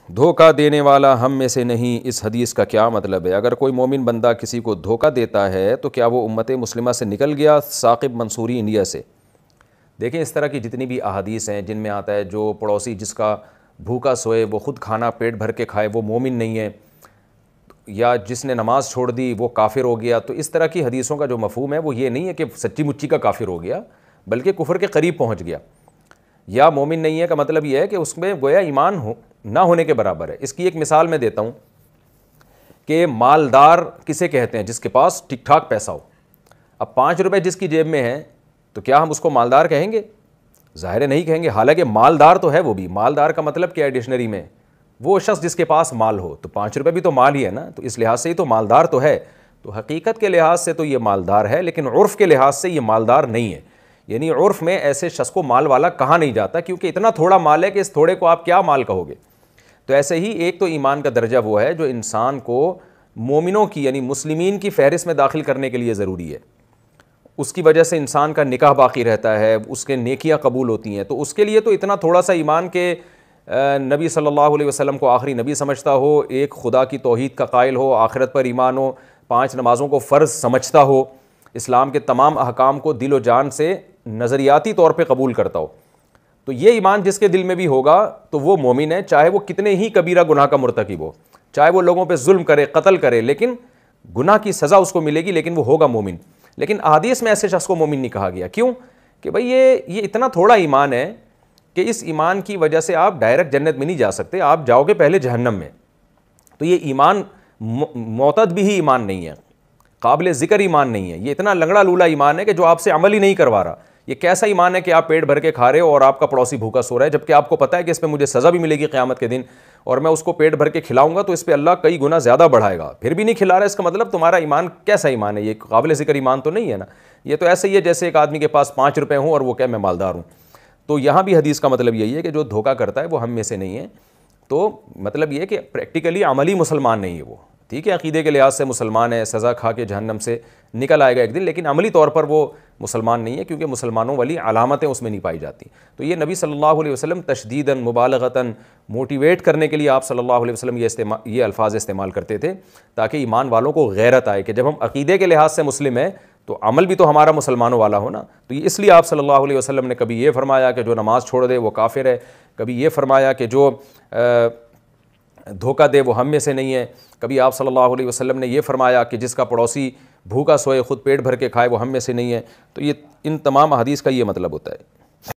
دھوکہ دینے والا ہم میں سے نہیں، اس حدیث کا کیا مطلب ہے؟ اگر کوئی مومن بندہ کسی کو دھوکہ دیتا ہے تو کیا وہ امت مسلمہ سے نکل گیا؟ ثاقب منصوری انڈیا سے۔ دیکھیں اس طرح کی جتنی بھی احادیث ہیں جن میں آتا ہے جو پڑوسی جس کا بھوکا سوئے وہ خود کھانا پیٹ بھر کے کھائے وہ مومن نہیں ہے، یا جس نے نماز چھوڑ دی وہ کافر ہو گیا، تو اس طرح کی حدیثوں کا جو مفہوم ہے وہ یہ نہیں ہے کہ سچی مچی کا کافر ہو گیا، بلکہ کفر کے قریب پہنچ گیا۔ یا مومن نہیں ہے کا مطلب یہ ہے کہ اس میں گویا ایمان نہ ہونے کے برابر ہے۔ اس کی ایک مثال میں دیتا ہوں کہ مالدار کسے کہتے ہیں؟ جس کے پاس ٹھیک ٹھاک پیسہ ہو۔ اب 5 روپے جس کی جیب میں ہیں تو کیا ہم اس کو مالدار کہیں گے؟ ظاہر ہے نہیں کہیں گے، حالانکہ مالدار تو ہے وہ بھی۔ مالدار کا مطلب کیا ہے ڈکشنری میں؟ وہ شخص جس کے پاس مال ہو، تو 5 روپے بھی تو مال ہی ہے نا، تو اس لحاظ سے ہی تو مالدار تو ہے۔ تو حقیقت کے لحاظ سے تو یہ مالدار ہے، لیکن عرف کے لحاظ سے یہ مالدار نہیں ہے۔ یعنی عرف میں ایسے شخص کو مال والا کہا نہیں جاتا، کیونکہ اتنا تھوڑا مال ہے کہ اس تھوڑے کو آپ کیا مال کہو گے۔ تو ایسے ہی ایک تو ایمان کا درجہ وہ ہے جو انسان کو مومنوں کی یعنی مسلمین کی فہرست میں داخل کرنے کے لیے ضروری ہے، اس کی وجہ سے انسان کا نکاح باقی رہتا ہے، اس کے نیکیاں قبول ہوتی ہیں۔ تو اس کے لیے تو اتنا تھوڑا سا ایمان کہ نبی صلی اللہ علیہ وسلم کو آخری نبی سمجھتا ہو، ایک خدا کی توحید کا قائل ہو، آخرت پر ایمان ہو، 5 نمازوں کو فرض سمجھتا ہو، اسلام کے تمام احکام کو دل و جان سے نظریاتی طور پہ قبول کرتا ہو، تو یہ ایمان جس کے دل میں بھی ہوگا تو وہ مومن ہے، چاہے وہ کتنے ہی کبیرہ گناہ کا مرتکب ہو، چاہے وہ لوگوں پہ ظلم کرے، قتل کرے، لیکن گناہ کی سزا اس کو ملے گی، لیکن وہ ہوگا مومن۔ لیکن احادیث میں ایسے شخص کو مومن نہیں کہا گیا، کیوں؟ کہ بھئی یہ اتنا تھوڑا ایمان ہے کہ اس ایمان کی وجہ سے آپ ڈائریکٹ جنت میں نہیں جا سکتے، آپ جاؤ گے پہلے جہنم میں۔ تو یہ ایمان معتد بھی ہی ایمان نہیں ہے، قابل ذکر ایمان نہیں ہے، یہ اتنا لنگڑا لولا ایمان ہے کہ جو آپ سے عمل ہی نہیں کروا رہا۔ یہ کیسا ایمان ہے کہ آپ پیٹ بھر کے کھا رہے ہو اور آپ کا پڑوسی بھوکا سو رہا ہے، جبکہ آپ کو پتہ ہے کہ اس پہ مجھے سزا بھی ملے گی قیامت کے دن، اور میں اس کو پیٹ بھر کے کھلاؤں گا تو اس پہ اللہ کئی گنا زیادہ بڑھائے گا، پھر بھی نہیں کھلا رہا، اس کا مطلب تمہارا ایمان کیسا ایمان ہے؟ یہ قابل ذکر ایمان تو نہیں ہے نا۔ یہ تو ایسے ہی ہے جیسے ایک آدمی کے پاس 5 روپے ہوں اور وہ کہے میں مالدار ہوں۔ تو یہاں بھی حدیث کا مطلب یہی ہے کہ جو دھوکہ کرتا ہے وہ ہم میں سے نہیں ہے۔ تو مطلب یہ ہے کہ پریکٹیکلی عملی مسلمان نہیں ہے وہ، ٹھیک ہے، عقیدے کے لحاظ سے مسلمان ہے، سزا کھا کے جہنم سے نکل آئے گا ایک دن، لیکن عملی طور پر وہ مسلمان نہیں ہے، کیونکہ مسلمانوں والی علامتیں اس میں نہیں پائی جاتی۔ تو یہ نبی صلی اللہ علیہ وسلم تشدیداً مبالغتاً موٹیویٹ کرنے کے لیے آپ صلی اللہ علیہ وسلم یہ الفاظ استعمال کرتے تھے تاکہ ایمان والوں کو غیرت آئے کہ جب ہم عقیدے کے لحاظ سے مسلم ہیں تو عمل بھی تو ہمارا مسلمانوں والا ہو نا۔ تو یہ اس لیے آپ صلی اللہ علیہ وسلم نے کبھی یہ فرمایا کہ جو نماز چھوڑ دے وہ کافر ہے، کبھی یہ فرمایا کہ جو دھوکہ دے وہ ہم میں سے نہیں ہے، کبھی آپ صلی اللہ علیہ وسلم نے یہ فرمایا کہ جس کا پڑوسی بھوکا سوئے خود پیٹ بھر کے کھائے وہ ہم میں سے نہیں ہے۔ تو یہ ان تمام احادیث کا یہ مطلب ہوتا ہے۔